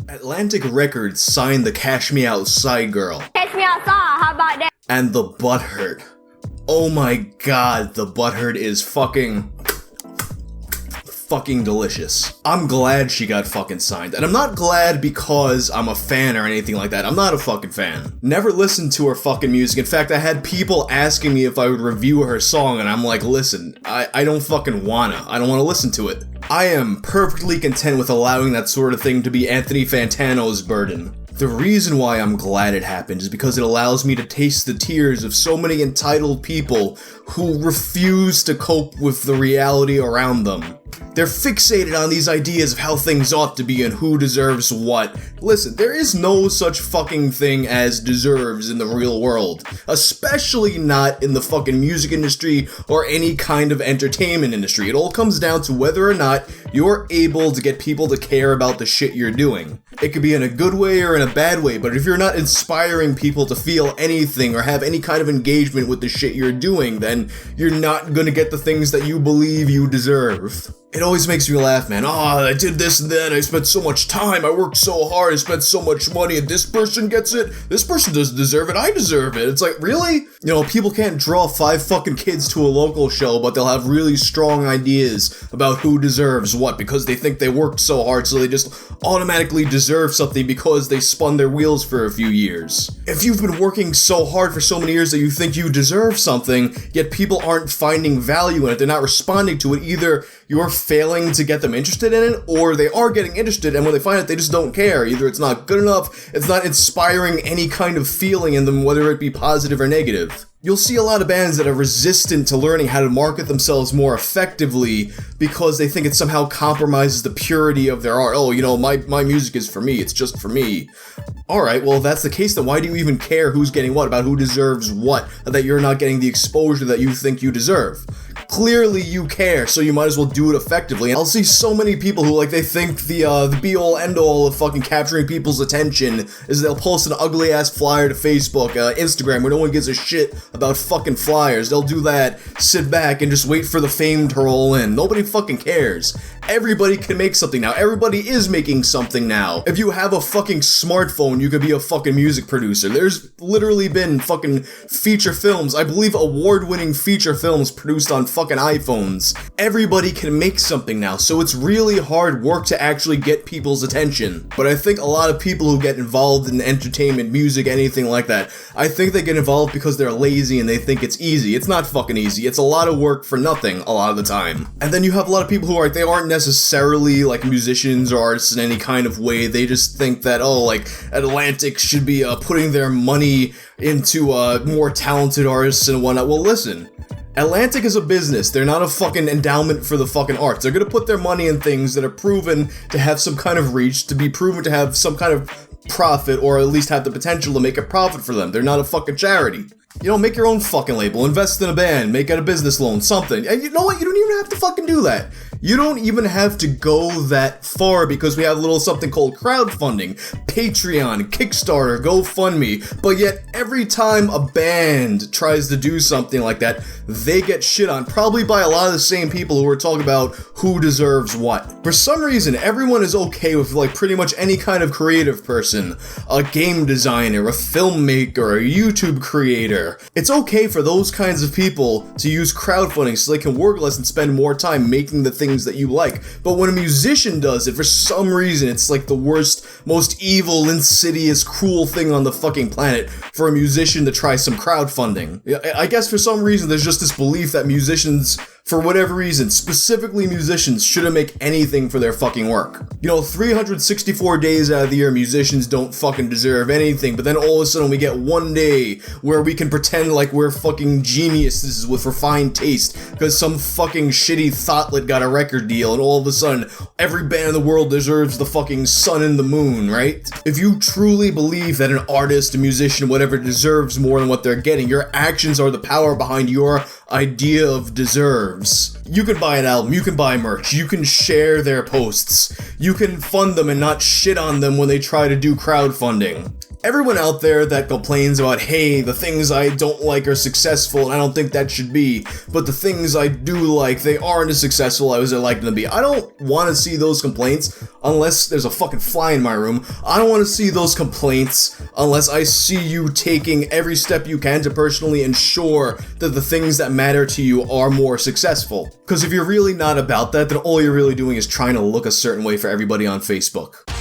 Atlantic Records signed the Cash Me Outside girl. Cash me outside, how about that? And the butthurt. Oh my god, the butthurt is fucking delicious. I'm glad she got fucking signed. And I'm not glad because I'm a fan or anything like that. I'm not a fucking fan. Never listened to her fucking music. In fact, I had people asking me if I would review her song, and I'm like, listen, I don't fucking wanna. I don't wanna listen to it. I am perfectly content with allowing that sort of thing to be Anthony Fantano's burden. The reason why I'm glad it happened is because it allows me to taste the tears of so many entitled people who refuse to cope with the reality around them. They're fixated on these ideas of how things ought to be and who deserves what. Listen, there is no such fucking thing as deserves in the real world. Especially not in the fucking music industry or any kind of entertainment industry. It all comes down to whether or not you're able to get people to care about the shit you're doing. It could be in a good way or in a bad way, but if you're not inspiring people to feel anything or have any kind of engagement with the shit you're doing, then you're not gonna get the things that you believe you deserve. It always makes me laugh, man. Oh, I did this and that, I spent so much time, I worked so hard, I spent so much money, and this person gets it? This person doesn't deserve it, I deserve it. It's like, really? You know, people can't draw 5 fucking kids to a local show, but they'll have really strong ideas about who deserves what, because they think they worked so hard, so they just automatically deserve something because they spun their wheels for a few years. If you've been working so hard for so many years that you think you deserve something, yet people aren't finding value in it, they're not responding to it, either you're failing to get them interested in it, or they are getting interested, and when they find it, they just don't care. Either it's not good enough, it's not inspiring any kind of feeling in them, whether it be positive or negative. You'll see a lot of bands that are resistant to learning how to market themselves more effectively because they think it somehow compromises the purity of their art. Oh, you know, my music is for me, it's just for me. Alright, well, if that's the case, then why do you even care who's getting what, about who deserves what, that you're not getting the exposure that you think you deserve? Clearly you care, so you might as well do it effectively. I'll see so many people who, like, they think the be-all, end-all of fucking capturing people's attention is they'll post an ugly-ass flyer to Facebook, Instagram, where no one gives a shit about fucking flyers. They'll do that, sit back, and just wait for the fame to roll in. Nobody fucking cares. Everybody can make something now. Everybody is making something now. If you have a fucking smartphone, you could be a fucking music producer. There's literally been fucking feature films, I believe award-winning feature films produced on fucking iPhones. Everybody can make something now, so it's really hard work to actually get people's attention. But I think a lot of people who get involved in entertainment, music, anything like that, I think they get involved because they're lazy and they think it's easy. It's not fucking easy. It's a lot of work for nothing a lot of the time. And then you have a lot of people who are, they aren't necessarily like musicians or artists in any kind of way. They just think that, oh, like Atlantic should be putting their money into more talented artists and whatnot. Well, listen, Atlantic is a business. They're not a fucking endowment for the fucking arts. They're gonna put their money in things that are proven to have some kind of reach, to be proven to have some kind of profit, or at least have the potential to make a profit for them. They're not a fucking charity. You know, make your own fucking label, invest in a band, make out a business loan, something. And you know what? You don't even have to fucking do that. You don't even have to go that far because we have a little something called crowdfunding, Patreon, Kickstarter, GoFundMe. But yet, every time a band tries to do something like that, they get shit on, probably by a lot of the same people who are talking about who deserves what. For some reason, everyone is okay with like pretty much any kind of creative person, a game designer, a filmmaker, a YouTube creator. It's okay for those kinds of people to use crowdfunding so they can work less and spend more time making the things that you like. But when a musician does it, for some reason, it's like the worst, most evil, insidious, cruel thing on the fucking planet for a musician to try some crowdfunding. I guess for some reason there's just this belief that musicians, for whatever reason, specifically musicians, shouldn't make anything for their fucking work. You know, 364 days out of the year, musicians don't fucking deserve anything, but then all of a sudden we get one day where we can pretend like we're fucking geniuses with refined taste because some fucking shitty thoughtlet got a record deal, and all of a sudden every band in the world deserves the fucking sun and the moon, right? If you truly believe that an artist, a musician, whatever, deserves more than what they're getting, your actions are the power behind your idea of deserves. You can buy an album, you can buy merch, you can share their posts, you can fund them and not shit on them when they try to do crowdfunding. Everyone out there that complains about, hey, the things I don't like are successful and I don't think that should be, but the things I do like, they aren't as successful as I like them to be. I don't want to see those complaints unless there's a fucking fly in my room. I don't want to see those complaints unless I see you taking every step you can to personally ensure that the things that matter to you are more successful. Because if you're really not about that, then all you're really doing is trying to look a certain way for everybody on Facebook.